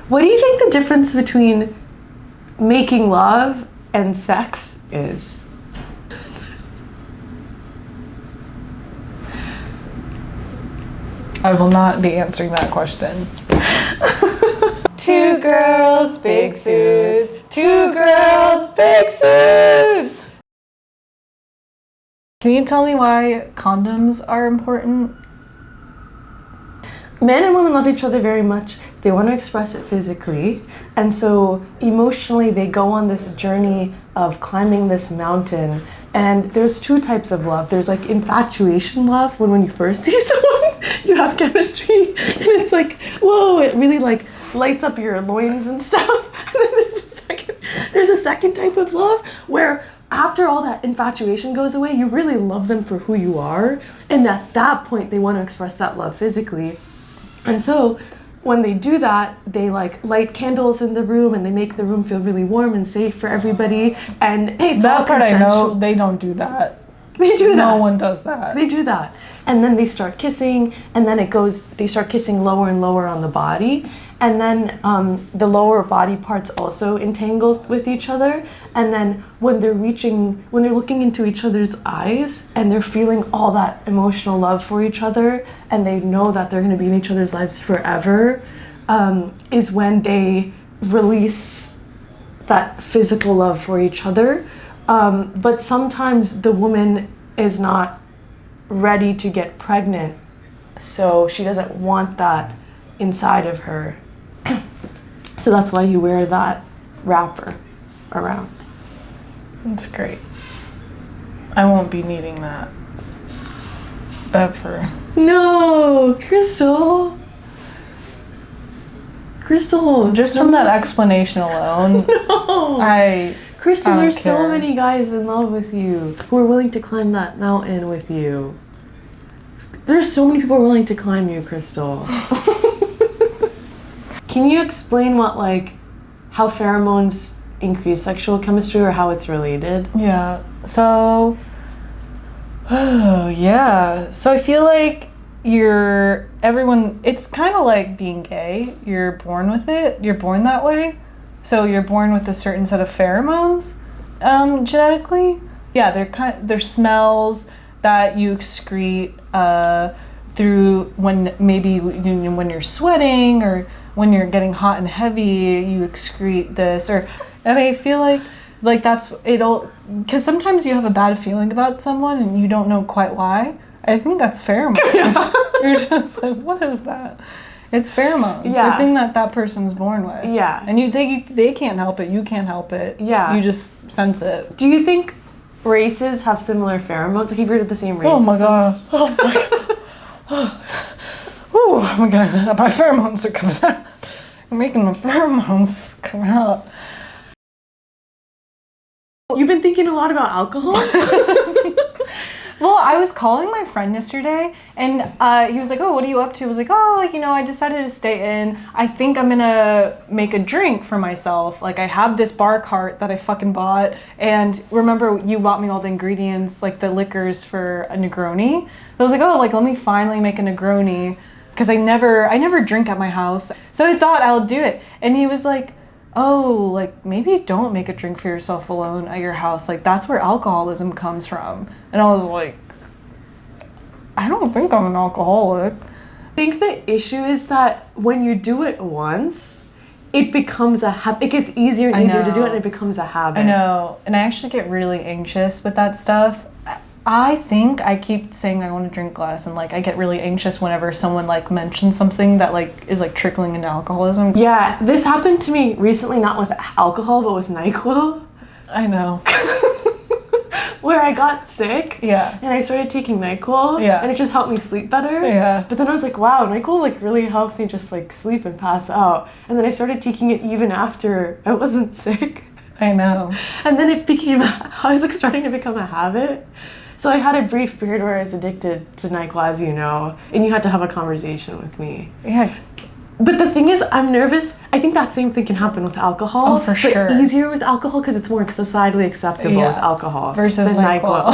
What do you think the difference between making love and sex is? I will not be answering that question. 2 girls, big suits. 2 girls, big suits. Can you tell me why condoms are important? Men and women love each other very much. They want to express it physically. And so emotionally, they go on this journey of climbing this mountain. And there's 2 types of love. There's like infatuation love, when you first see someone, you have chemistry. And it's like, whoa, it really like lights up your loins and stuff. And then there's a second type of love where after all that infatuation goes away, you really love them for who you are. And at that point, they want to express that love physically. And so when they do that, they like light candles in the room and they make the room feel really warm and safe for everybody. And hey, it's that all part consensual. I know, they don't do that. They do that. No one does that. They do that. And then they start kissing, and then they start kissing lower and lower on the body. And then the lower body parts also entangle with each other. And then when they're looking into each other's eyes and they're feeling all that emotional love for each other, and they know that they're going to be in each other's lives forever, is when they release that physical love for each other. But sometimes the woman is not ready to get pregnant, so she doesn't want that inside of her. So that's why you wear that wrapper around. That's great. I won't be needing that ever. No, Crystal. Just from that explanation alone, no. Crystal, there's so care. many guys in love with you who are willing to climb that mountain with you. There's so many people willing to climb you, Crystal. Can you explain how pheromones increase sexual chemistry, or how it's related? Yeah. So I feel like it's kind of like being gay. You're born with it. You're born that way. So you're born with a certain set of pheromones, genetically. Yeah, they're smells that you excrete through when you're sweating, or when you're getting hot and heavy, you excrete this. And I feel like that's it'll, because sometimes you have a bad feeling about someone and you don't know quite why. I think that's pheromones. Yeah. You're just like, what is that? It's pheromones. Yeah. The thing that person's born with. Yeah. And they can't help it. You can't help it. Yeah. You just sense it. Do you think races have similar pheromones? Like, if you're the same race. Oh my god. Oh my god. Oh my god. My pheromones are coming out. I'm making my pheromones come out. You've been thinking a lot about alcohol? Well, I was calling my friend yesterday, and he was like, oh, what are you up to? I was like, I decided to stay in. I think I'm gonna make a drink for myself. Like, I have this bar cart that I fucking bought, and remember you bought me all the ingredients, like the liquors for a Negroni? I was like, let me finally make a Negroni, because I never drink at my house. So I thought I'll do it. And he was like, maybe don't make a drink for yourself alone at your house. Like, that's where alcoholism comes from. And I was like, I don't think I'm an alcoholic. I think the issue is that when you do it once, it becomes a habit. It gets easier and easier to do it, and it becomes a habit. I know. And I actually get really anxious with that stuff. I think I keep saying I want to drink less, and I get really anxious whenever someone mentions something that is trickling into alcoholism. Yeah, this happened to me recently, not with alcohol, but with NyQuil. I know. Where I got sick. Yeah. And I started taking NyQuil. Yeah. And it just helped me sleep better. Yeah. But then I was like, wow, NyQuil really helps me just sleep and pass out. And then I started taking it even after I wasn't sick. I know. And then I was starting to become a habit. So I had a brief period where I was addicted to NyQuil, as you know, and you had to have a conversation with me. Yeah. But the thing is, I'm nervous. I think that same thing can happen with alcohol. Oh, for sure. But easier with alcohol because it's more societally acceptable with alcohol versus than NyQuil.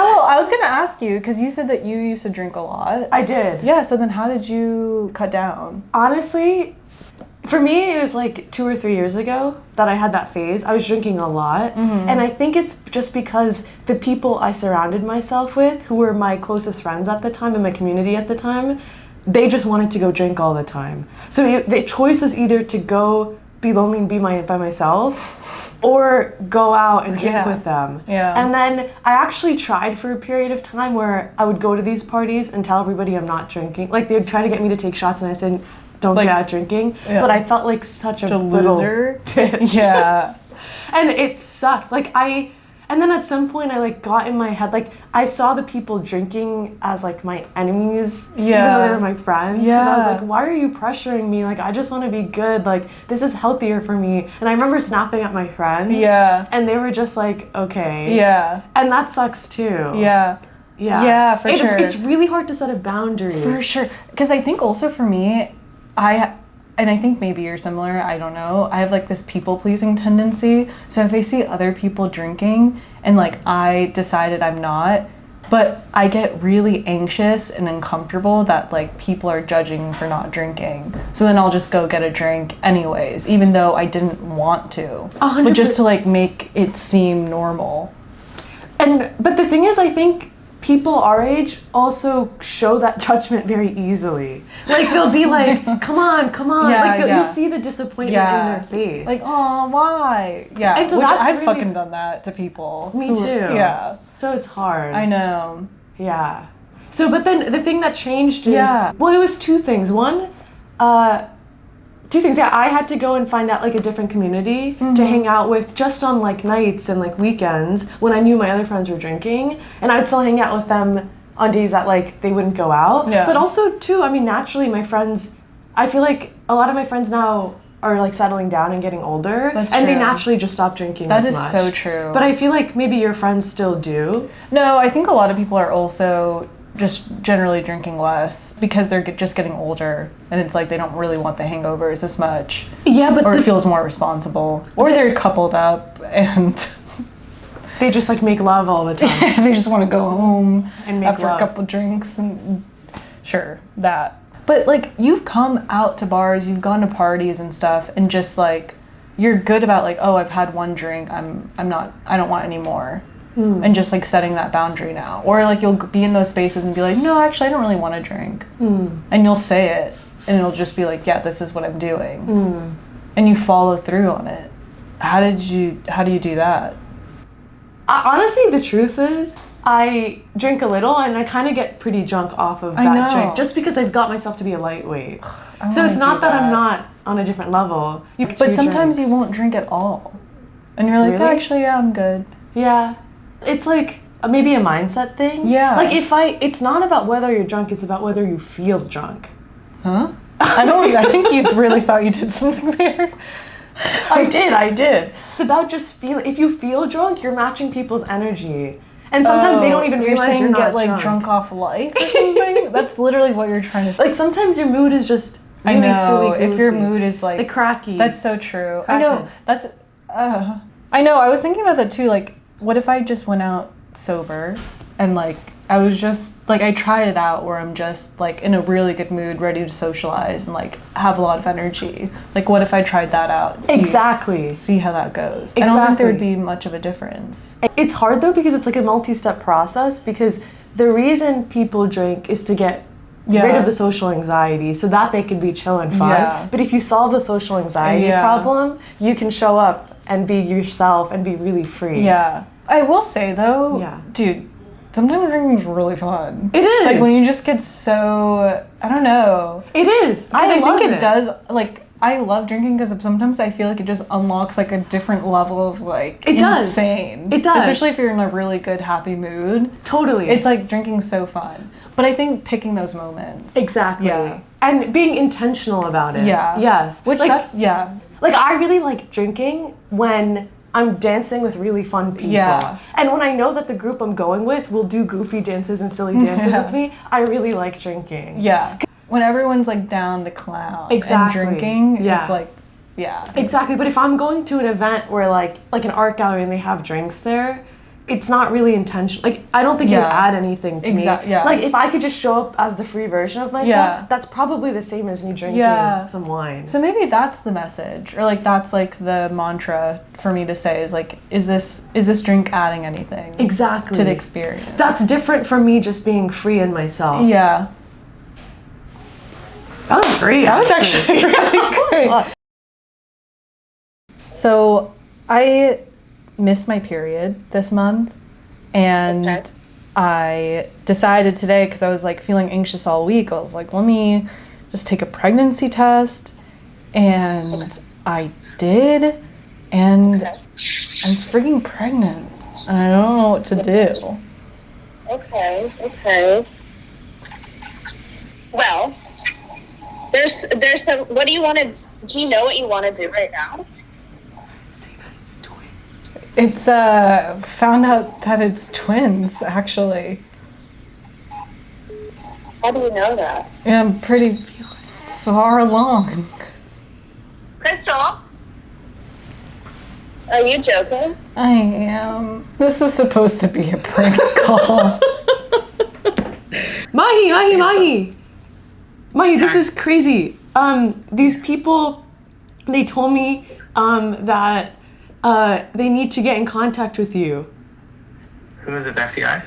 I was gonna ask you, because you said that you used to drink a lot. I did. Yeah, so then how did you cut down? Honestly, for me, it was like 2 or 3 years ago that I had that phase. I was drinking a lot. And I think it's just because the people I surrounded myself with, who were my closest friends at the time in my community at the time, they just wanted to go drink all the time. So the choice was either to go be lonely and be by myself, or go out and drink with them. Yeah. And then I actually tried for a period of time where I would go to these parties and tell everybody I'm not drinking. Like, they would try to get me to take shots and I said, don't get out drinking. Yeah. But I felt like such a loser bitch. Yeah. And it sucked. And then at some point I like got in my head, like I saw the people drinking as like my enemies, even though they were my friends. Because I was like, why are you pressuring me? Like, I just want to be good. Like, this is healthier for me. And I remember snapping at my friends. Yeah. And they were just like, okay. Yeah. And that sucks too. Yeah. Yeah, for sure. It's really hard to set a boundary. For sure. Because I think also for me, and I think maybe you're similar, I don't know. I have like this people-pleasing tendency. So if I see other people drinking and like I decided I'm not, but I get really anxious and uncomfortable that like people are judging for not drinking. So then I'll just go get a drink anyways, even though I didn't want to. 100%. But just to like make it seem normal. But the thing is, I think people our age also show that judgment very easily. Like, they'll be like, come on. You'll see the disappointment in their face. Like, oh, why? Yeah, and so which that's I've really, fucking done that to people. Me too. Yeah. So it's hard. I know. Yeah. So, but then the thing that changed is, well, it was two things. Two things. Yeah, I had to go and find out like a different community to hang out with just on like nights and like weekends when I knew my other friends were drinking, and I'd still hang out with them on days that like they wouldn't go out. Yeah. But also too, I mean, naturally my friends, I feel like a lot of my friends now are like settling down and getting older. That's and true. They naturally just stop drinking as much. That is so true. But I feel like maybe your friends still do. No, I think a lot of people are also just generally drinking less because they're just getting older, and it's like they don't really want the hangovers as much. Yeah, but or it feels more responsible, or they're coupled up and they just like make love all the time. They just want to go home and make after love. a couple of drinks, and sure, that. But like, you've come out to bars, you've gone to parties and stuff, and just like you're good about like, oh, I've had one drink, I don't want any more. And just like setting that boundary now. Or like you'll be in those spaces and be like, no, actually I don't really want to drink. And you'll say it and it'll just be like, yeah, this is what I'm doing. And you follow through on it. How do you do that? Honestly, the truth is I drink a little and I kind of get pretty drunk off of that drink just because I've got myself to be a lightweight. So it's not that I'm not on a different level. But sometimes you won't drink at all. And you're like, really? Actually, yeah, I'm good. Yeah. It's like maybe a mindset thing. Yeah. Like it's not about whether you're drunk, it's about whether you feel drunk. Huh? I think you really thought you did something there. I did. It's about just if you feel drunk, you're matching people's energy. And sometimes they don't even realize you're not like drunk off life or something? That's literally what you're trying to say. Like, sometimes your mood is just really silly, goofy. If your mood is like cracky. That's so true. Cracking. I know. I know. I was thinking about that too. Like, what if I just went out sober and like I was just like, I tried it out where I'm just like in a really good mood, ready to socialize and like have a lot of energy. Like, what if I tried that out? See how that goes. I don't think there would be much of a difference. It's hard though because it's like a multi-step process, because the reason people drink is to get rid of the social anxiety so that they can be chill and fun. Yeah. But if you solve the social anxiety problem, you can show up and be yourself and be really free. Yeah. I will say though, dude, sometimes drinking is really fun. It is. Like when you just get so, I don't know. It is. I think it does, like, I love drinking because sometimes I feel like it just unlocks like a different level of like insane. It does. Especially if you're in a really good, happy mood. Totally. It's like drinking's so fun. But I think picking those moments. Exactly. Yeah. And being intentional about it. Yeah. Yes. Which like, Like I really like drinking when I'm dancing with really fun people. Yeah. And when I know that the group I'm going with will do goofy dances and silly dances with me, I really like drinking. Yeah. When everyone's like down to clown and drinking, it's like, Exactly. But if I'm going to an event where like an art gallery and they have drinks there, it's not really intentional. Like, I don't think you add anything to me. Yeah. Like, if I could just show up as the free version of myself, that's probably the same as me drinking some wine. So maybe that's the message, or like that's like the mantra for me to say is like, is this drink adding anything exactly to the experience? That's different from me just being free in myself. Yeah. That was great. That was actually really great. So I missed my period this month, and I decided today, because I was like feeling anxious all week, I was like, let me just take a pregnancy test, and I did, and I'm freaking pregnant, and I don't know what to do. Okay. Well, there's some, what do you want to, do you know what you want to do right now? It's found out that it's twins, actually. How do you know that? Yeah, I'm pretty far along. Crystal? Are you joking? I am. This was supposed to be a prank call. Mahi, this is crazy. These people, they told me that they need to get in contact with you. Who is it, the FBI?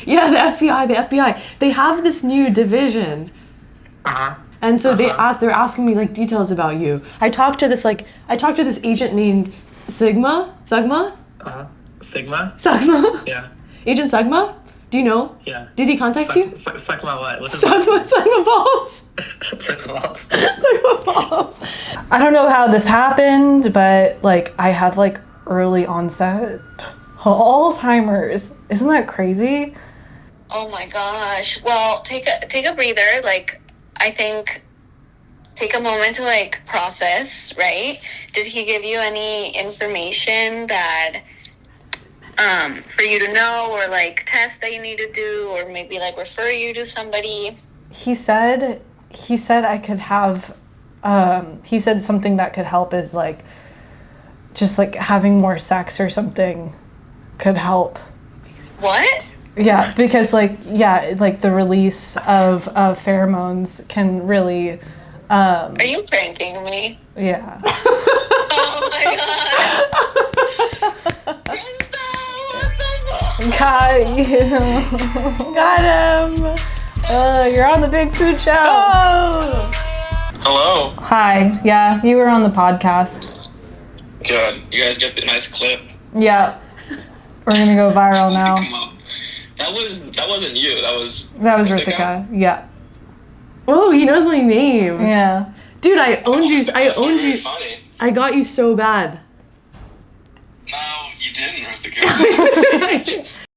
Yeah, the FBI. They have this new division. And so they're asking me like details about you. I talked to this agent named Sigma? Sigma? Yeah. Agent Sigma? Do you know? Yeah. Did he contact you? Sigma what? What's Sigma balls. Sigma balls. Sigma balls. I don't know how this happened, but like I have like early onset Alzheimer's. Isn't that crazy? Oh my gosh. Well, take a breather. Like, I think take a moment to like process, right? Did he give you any information that for you to know, or like tests that you need to do, or maybe like refer you to somebody? He said I could have he said something that could help is like just like having more sex or something could help. What? Yeah, because like the release of pheromones can really Are you pranking me? yeah. Oh my god. Got you. Got him. You're on the Big Suit Show. Oh. Hello. Hi. Yeah, you were on the podcast. Good. You guys get the nice clip. Yeah. We're gonna go viral now. That wasn't you. That was Rithika. Yeah. Oh, he knows my name. Yeah. Dude, I owned you. Funny. I got you so bad. No, you didn't, Rithika.